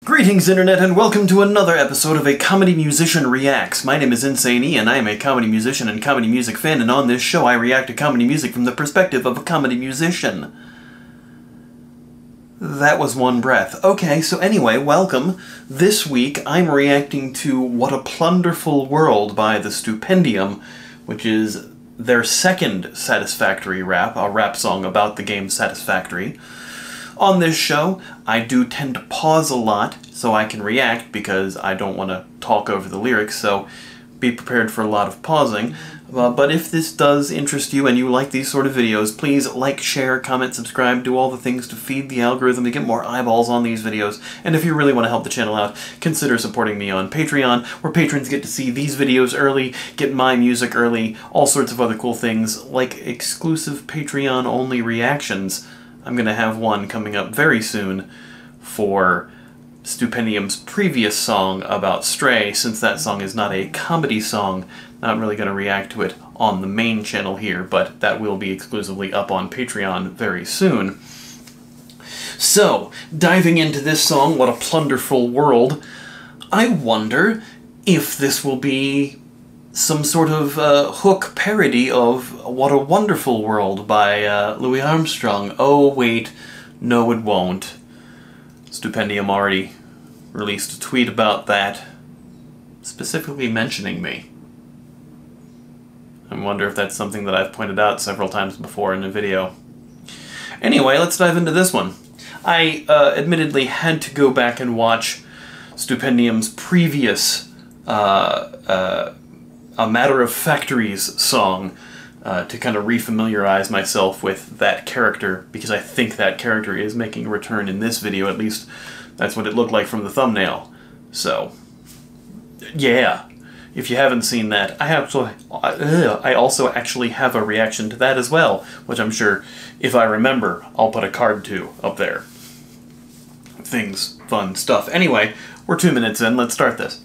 Greetings, Internet, and welcome to another episode of A Comedy Musician Reacts. My name is Insane E, and I am a comedy musician and comedy music fan, and on this show I react to comedy music from the perspective of a comedy musician. That was one breath. Okay, so anyway, welcome. This week I'm reacting to What a Plunderful World by the Stupendium, which is their second Satisfactory rap, a rap song about the game Satisfactory. On this show, I do tend to pause a lot so I can react because I don't want to talk over the lyrics, so be prepared for a lot of pausing. But if this does interest you and you like these sort of videos, please like, share, comment, subscribe, do all the things to feed the algorithm to get more eyeballs on these videos. And if you really want to help the channel out, consider supporting me on Patreon, where patrons get to see these videos early, get my music early, all sorts of other cool things, like exclusive Patreon-only reactions. I'm going to have one coming up very soon for Stupendium's previous song about Stray. Since that song is not a comedy song, not really going to react to it on the main channel here, but that will be exclusively up on Patreon very soon. So, diving into this song, What a Plunderful World, I wonder if this will be some sort of hook parody of What a Wonderful World by Louis Armstrong. Oh wait, no it won't. Stupendium already released a tweet about that, specifically mentioning me. I wonder if that's something that I've pointed out several times before in a video. Anyway, let's dive into this one. I admittedly had to go back and watch Stupendium's previous A Matter of Factories song to kind of refamiliarize myself with that character, because I think that character is making a return in this video. At least that's what it looked like from the thumbnail. So, yeah. If you haven't seen that, I also actually have a reaction to that as well, which I'm sure, if I remember, I'll put a card to up there. Things, fun stuff. Anyway, we're 2 minutes in, let's start this.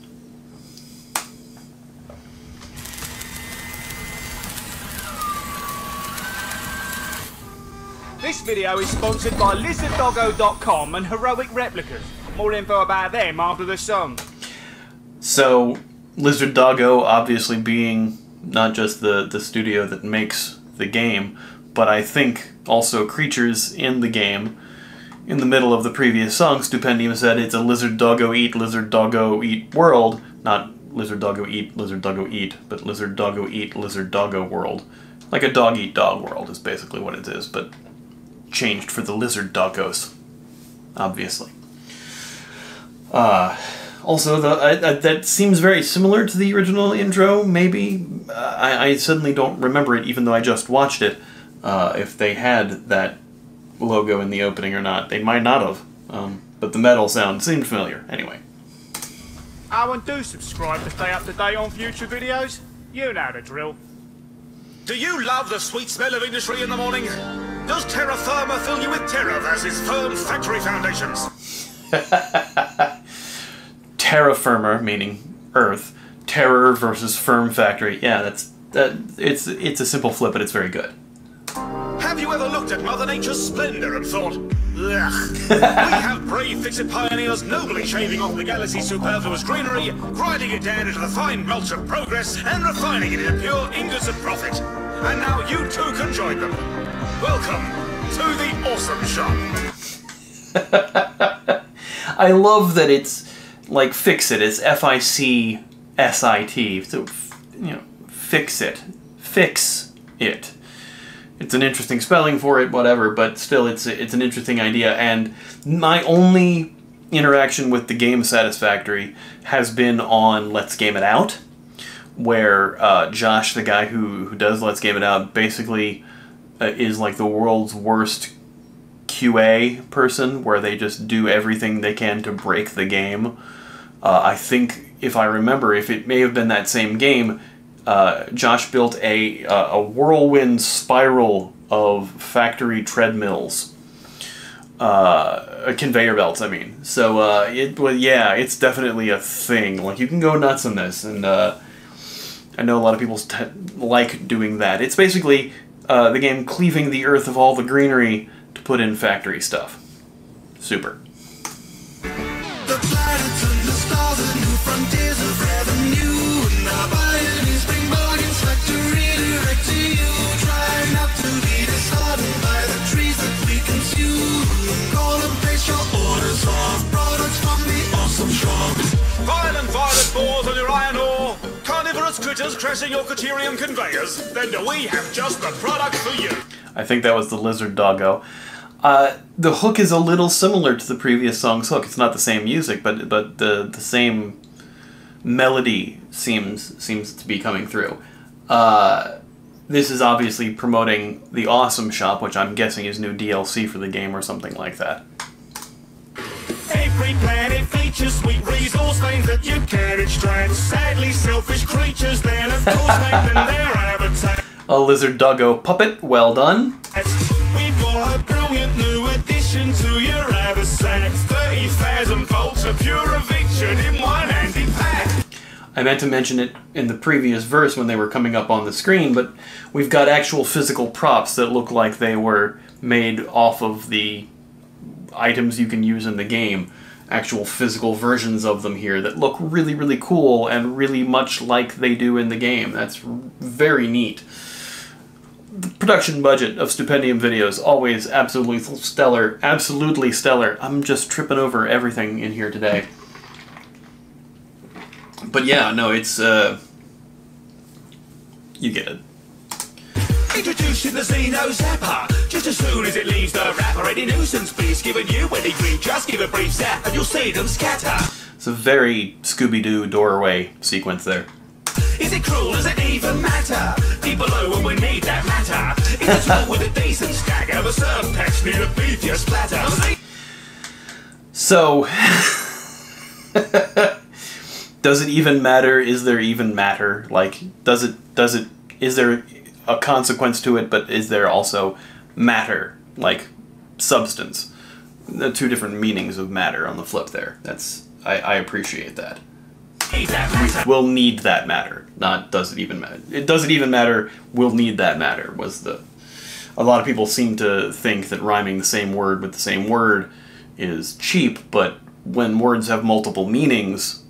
This video is sponsored by LizardDoggo.com and Heroic Replicas. More info about them after the song. So, Lizard Doggo obviously being not just the studio that makes the game, but I think also creatures in the game. In the middle of the previous song, Stupendium said it's a Lizard Doggo Eat world, not Lizard Doggo Eat, but Lizard Doggo Eat, Lizard Doggo world. Like a dog eat dog world is basically what it is, but changed for the lizard doggos, obviously. Also, that seems very similar to the original intro, maybe. I suddenly don't remember it, even though I just watched it, if they had that logo in the opening or not. They might not have, but the metal sound seemed familiar. Anyway. Oh, and do subscribe to stay up to date on future videos. You know the drill. Do you love the sweet smell of industry in the morning? Does terra firma fill you with terror versus firm factory foundations? Terra firma, meaning Earth. Terror versus firm factory. Yeah, it's a simple flip, but it's very good. Have you ever looked at Mother Nature's splendor and thought, ugh, we have brave fix-it pioneers nobly shaving off the galaxy's superfluous greenery, grinding it down into the fine mulch of progress, and refining it into pure ingots of profit. And now you too can join them. Welcome to the Awesome Shop. I love that it's like fix it. It's F-I-C-S-I-T. So, you know, fix it. Fix it. It's an interesting spelling for it, whatever, but still it's an interesting idea. And my only interaction with the game Satisfactory has been on Let's Game It Out, where Josh, the guy who does Let's Game It Out, basically is like the world's worst QA person, where they just do everything they can to break the game. I think, if I remember, if it may have been that same game, Josh built a whirlwind spiral of factory treadmills. Conveyor belts, I mean. So, yeah, it's definitely a thing. Like, you can go nuts on this, and I know a lot of people like doing that. It's basically the game cleaving the earth of all the greenery to put in factory stuff. Super. The operators crashing your Caterium conveyors? Then we have just the product for you. I think that was the lizard doggo. The hook is a little similar to the previous song's hook. It's not the same music, but the same melody seems to be coming through. This is obviously promoting the Awesome Shop, which I'm guessing is new DLC for the game or something like that. Every planet features sweet resource veins that you can extract. Sadly selfish creatures then of course make them their habitat. A lizard doggo puppet, well done. We've got a brilliant new addition to your habitat. 30,000 volts of pure eviction in one handy pack. I meant to mention it in the previous verse when they were coming up on the screen, but we've got actual physical props that look like they were made off of the items you can use in the game. Actual physical versions of them here that look really, really cool and really much like they do in the game. That's very neat. The production budget of Stupendium videos, always absolutely stellar. Absolutely stellar. I'm just tripping over everything in here today. But yeah, no, it's, you get it. Introducing the Xeno Zapper. Just as soon as it leaves the wrapper, any nuisance beast giving you any grief, just give a brief zap and you'll see them scatter. It's a very Scooby-Doo doorway sequence there. Is it cruel? Does it even matter? Deep below when we need that matter. It's a tool with a decent stack of a surf patch near a beef your splatter. So, does it even matter? Is there even matter? Like, is there a consequence to it, but is there also matter, like substance? The two different meanings of matter on the flip there. I appreciate that. We'll need that matter, not does it even matter. It doesn't even matter, we'll need that matter was the... A lot of people seem to think that rhyming the same word with the same word is cheap, but when words have multiple meanings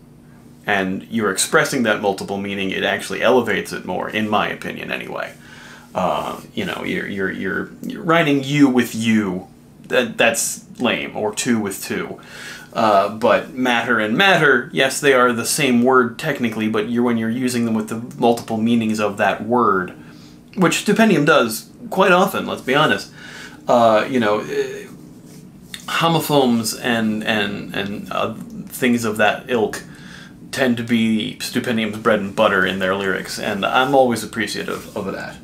and you're expressing that multiple meaning, it actually elevates it more, in my opinion anyway. You know, you're writing you with you, that's lame, or two with two. But matter and matter, yes, they are the same word technically, but when you're using them with the multiple meanings of that word, which Stupendium does quite often, let's be honest. You know, homophones and things of that ilk tend to be Stupendium's bread and butter in their lyrics, and I'm always appreciative of that.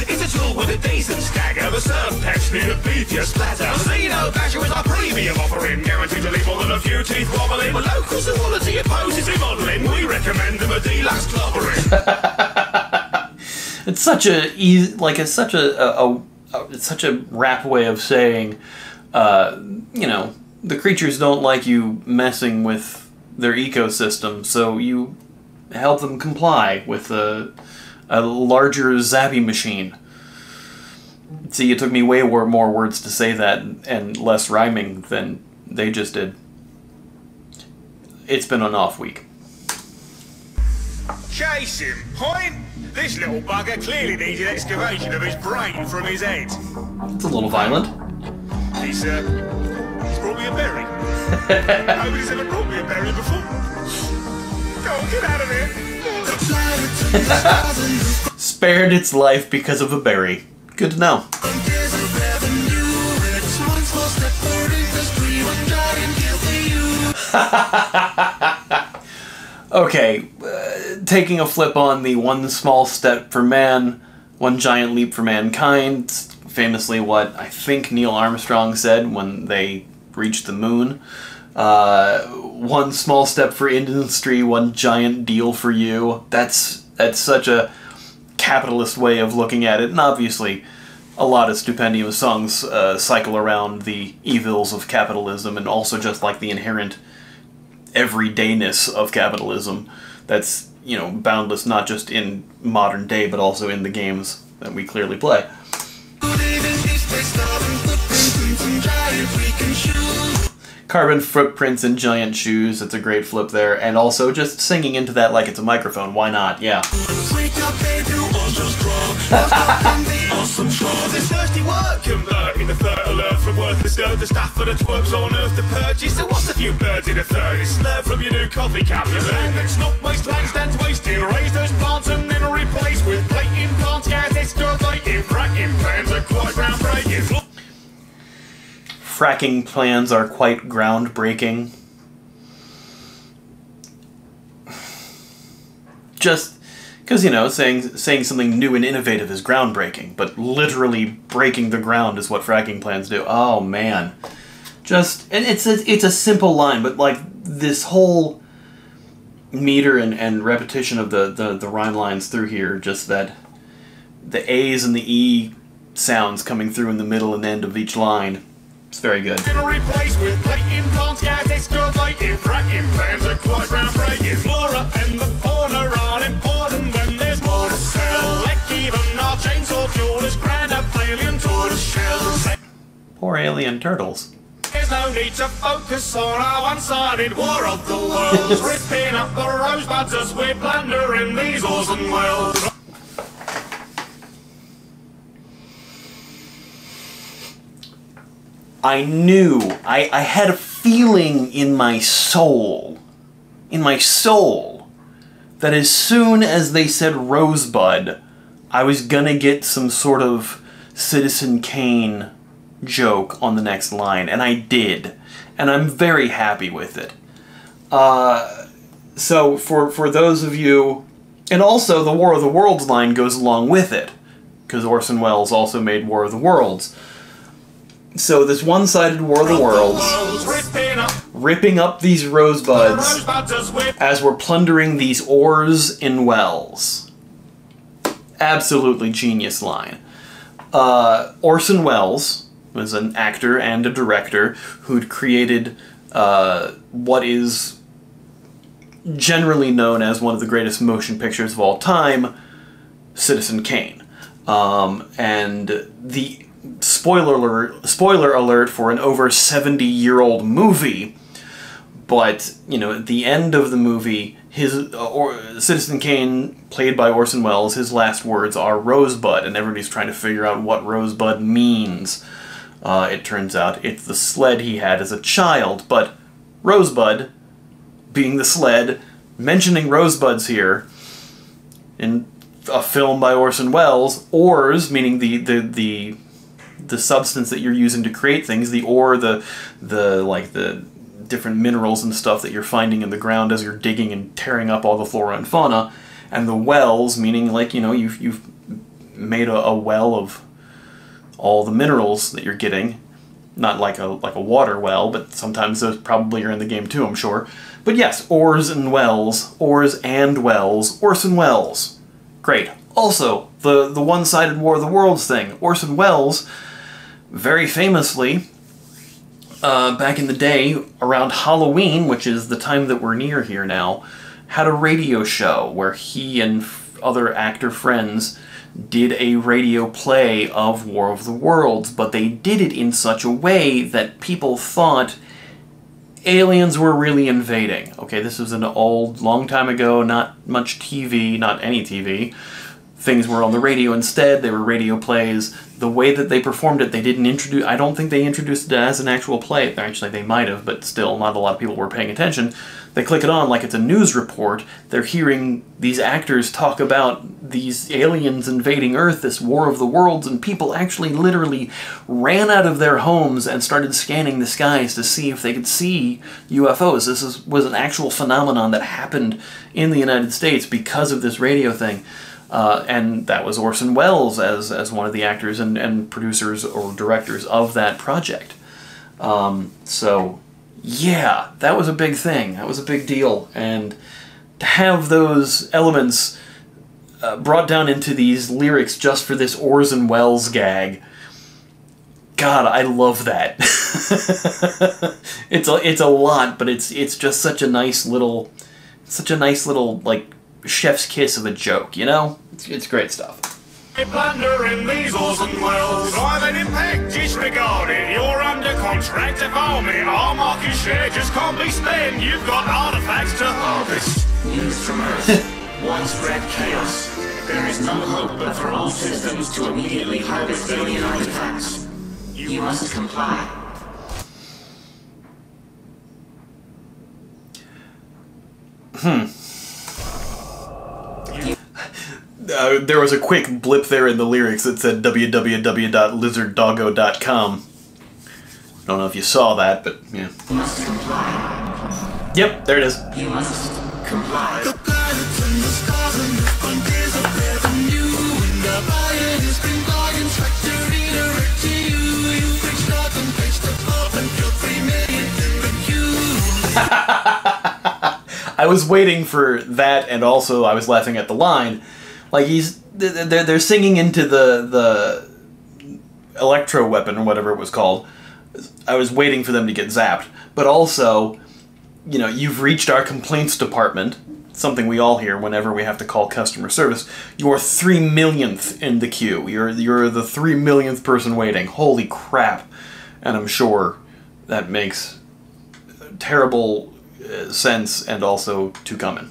It's a tool with a decent stack of a surf patch near a beef your splatter. Xeno Basher is our premium offering, guaranteed to leave more than a few teeth wobbling. With local zoology and poses remodeling, we recommend them a deluxe clobbering. It's such a easy, like it's such a rap way of saying, you know, the creatures don't like you messing with their ecosystem, so you help them comply with a larger zappy machine. See, it took me way more words to say that and less rhyming than they just did. It's been an off week. Chase him, point! This little bugger clearly needs an excavation of his brain from his head. It's a little violent. He's brought me a berry. Nobody's ever brought me a berry before. Go on, get out of here! Spared its life because of a berry. Good to know. Okay, taking a flip on the one small step for man, one giant leap for mankind. Famously what I think Neil Armstrong said when they reached the moon. One small step for industry, one giant deal for you. That's such a capitalist way of looking at it, and obviously a lot of Stupendium songs cycle around the evils of capitalism and also just like the inherent everydayness of capitalism that's, you know, boundless not just in modern day but also in the games that we clearly play. Carbon footprints and giant shoes, that's a great flip there, and also just singing into that like it's a microphone, why not, yeah. This thirsty work converting the fertile earth from worthless skirt, the stuff for the twerps on earth to purchase. So what's a few birds in a third? It's slurred from your new coffee cup. You learn that stop waste land stands wasted. Raise those plants and then replace with plating plants, gas excavating. Fracking plans are quite groundbreaking. Fracking plans are quite groundbreaking. Just because, you know, saying something new and innovative is groundbreaking, but literally breaking the ground is what fracking plans do. Oh man, and it's a simple line, but like this whole meter and repetition of the rhyme lines through here, just that the A's and the E sounds coming through in the middle and end of each line. It's very good. Replace with plating plants, gas excavating. Fracking plans are quite groundbreaking. Flora and the fauna are important when there's more to sell. Like even our chainsaw fuel is grand up alien tortoise shells. Poor alien turtles. There's no need to focus on our one-sided war of the worlds. Ripping up the rosebuds as we plunder in these ores and wells. I knew, I had a feeling in my soul, that as soon as they said Rosebud, I was gonna get some sort of Citizen Kane joke on the next line, and I did. And I'm very happy with it. So for those of you, and also the War of the Worlds line goes along with it, because Orson Welles also made War of the Worlds. So this one-sided War of the Worlds, ripping up these rosebuds as we're plundering these ores in wells. Absolutely genius line. Orson Welles was an actor and a director who'd created what is generally known as one of the greatest motion pictures of all time, Citizen Kane. And the spoiler alert for an over 70-year-old movie, but, you know, at the end of the movie, Citizen Kane, played by Orson Welles, his last words are Rosebud, and everybody's trying to figure out what Rosebud means. It turns out it's the sled he had as a child, but Rosebud, being the sled, mentioning rosebuds here, in a film by Orson Welles, ores, meaning the substance that you're using to create things, the ore, the different minerals and stuff that you're finding in the ground as you're digging and tearing up all the flora and fauna, and the wells, meaning, like, you know, you've made a well of all the minerals that you're getting. Not like a water well, but sometimes those probably are in the game too, I'm sure. But yes, ores and wells, Orson Welles. Great. Also, the one-sided War of the Worlds thing. Orson Welles, very famously, back in the day, around Halloween, which is the time that we're near here now, had a radio show where he and other actor friends did a radio play of War of the Worlds, but they did it in such a way that people thought aliens were really invading. Okay, this was an old, long time ago, not much TV, not any TV. Things were on the radio instead, they were radio plays. The way that they performed it, they didn't introduce, I don't think they introduced it as an actual play. Actually, they might have, but still, not a lot of people were paying attention. They click it on like it's a news report. They're hearing these actors talk about these aliens invading Earth, this War of the Worlds, and people actually literally ran out of their homes and started scanning the skies to see if they could see UFOs. This was an actual phenomenon that happened in the United States because of this radio thing. And that was Orson Welles as one of the actors and producers or directors of that project. So, yeah, that was a big thing. That was a big deal. And to have those elements brought down into these lyrics just for this Orson Welles gag, God, I love that. It's a lot, but it's just such a nice little like chef's kiss of a joke, you know? It's great stuff. Plunder in these ores and wells. Private impact disregarded. You're under contract to farm it. Our market share just can't be spent. You've got artifacts to harvest. News from Earth. Widespread chaos. There is no hope but for all systems to immediately harvest alien artifacts. You must comply. There was a quick blip there in the lyrics that said www.lizarddoggo.com. Don't know if you saw that, but yeah. You must comply. Yep, there it is. You must comply. I was waiting for that, and also I was laughing at the line. Like, they're singing into the electro weapon, or whatever it was called. I was waiting for them to get zapped. But also, you know, you've reached our complaints department, something we all hear whenever we have to call customer service. You're 3 millionth in the queue. You're the 3 millionth person waiting. Holy crap. And I'm sure that makes terrible sense, and also to come in.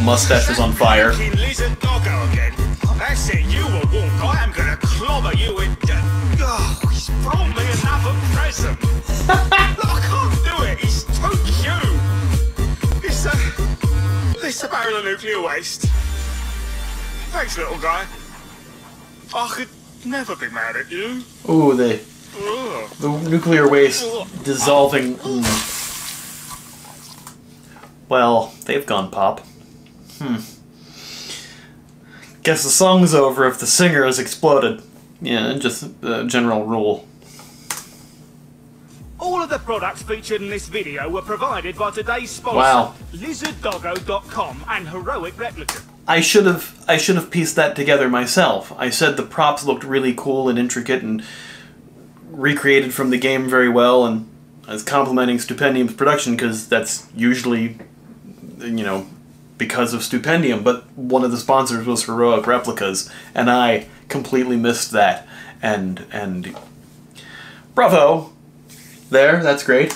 Mustache is on fire. Lizard Doggo again. That's it, you will walk. I am gonna clobber you in. Oh, he's brought me another present. Look, I can't do it. He's too cute. It's a barrel of nuclear waste. Thanks, little guy. I could never be mad at you. Ooh, the nuclear waste dissolving. Well, they've gone pop. Guess the song's over if the singer has exploded. Yeah, just a general rule. All of the products featured in this video were provided by today's sponsor, Wow. LizardDoggo.com and Heroic Replica. I should have pieced that together myself. I said the props looked really cool and intricate and recreated from the game very well, and I was complimenting Stupendium's production because that's usually, you know, because of Stupendium, but one of the sponsors was Heroic Replicas, and I completely missed that. And bravo! There, that's great.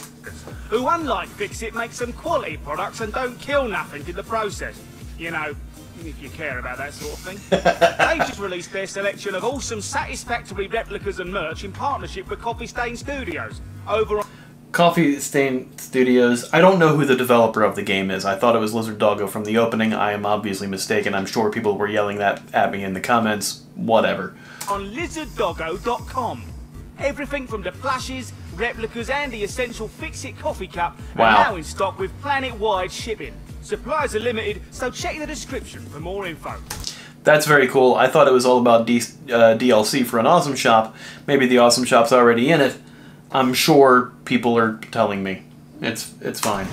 Who, unlike Fix-It, make some quality products and don't kill nothing in the process. You know, if you care about that sort of thing. They just released their selection of awesome Satisfactory replicas and merch in partnership with Coffee Stain Studios over on Coffee Stain Studios. I don't know who the developer of the game is. I thought it was Lizard Doggo from the opening. I am obviously mistaken. I'm sure people were yelling that at me in the comments. Whatever. on LizardDoggo.com. Everything from the plushes, replicas and the essential Fix-It coffee cup Wow. are now in stock with planet-wide shipping. Supplies are limited, so check the description for more info. That's very cool. I thought it was all about DLC for an Awesome Shop. Maybe the Awesome Shop's already in it. I'm sure people are telling me. It's fine.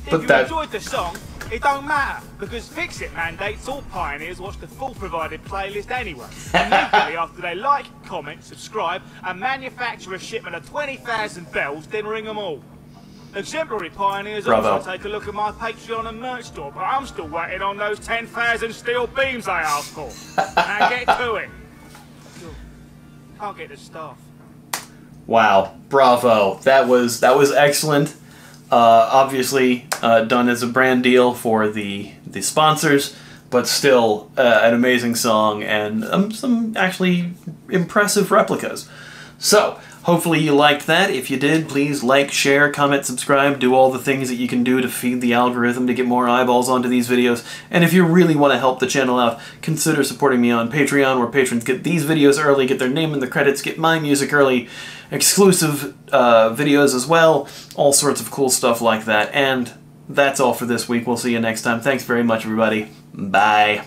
But If you enjoyed the song, it don't matter, because Fix-It mandates all pioneers watch the full provided playlist anyway. Immediately after they like, comment, subscribe, and manufacture a shipment of 20,000 bells, then ring them all. Exemplary pioneers Bravo. also take a look at my Patreon and merch store, but I'm still waiting on those 10,000 steel beams I asked for. Now get to it. Can't get the staff. wow, bravo. That was excellent. Obviously done as a brand deal for the sponsors, but still an amazing song and some actually impressive replicas. So, hopefully you liked that. If you did, please like, share, comment, subscribe, do all the things that you can do to feed the algorithm to get more eyeballs onto these videos. And if you really want to help the channel out, consider supporting me on Patreon, where patrons get these videos early, get their name in the credits, get my music early, exclusive videos as well, all sorts of cool stuff like that. And that's all for this week. We'll see you next time. Thanks very much, everybody. Bye.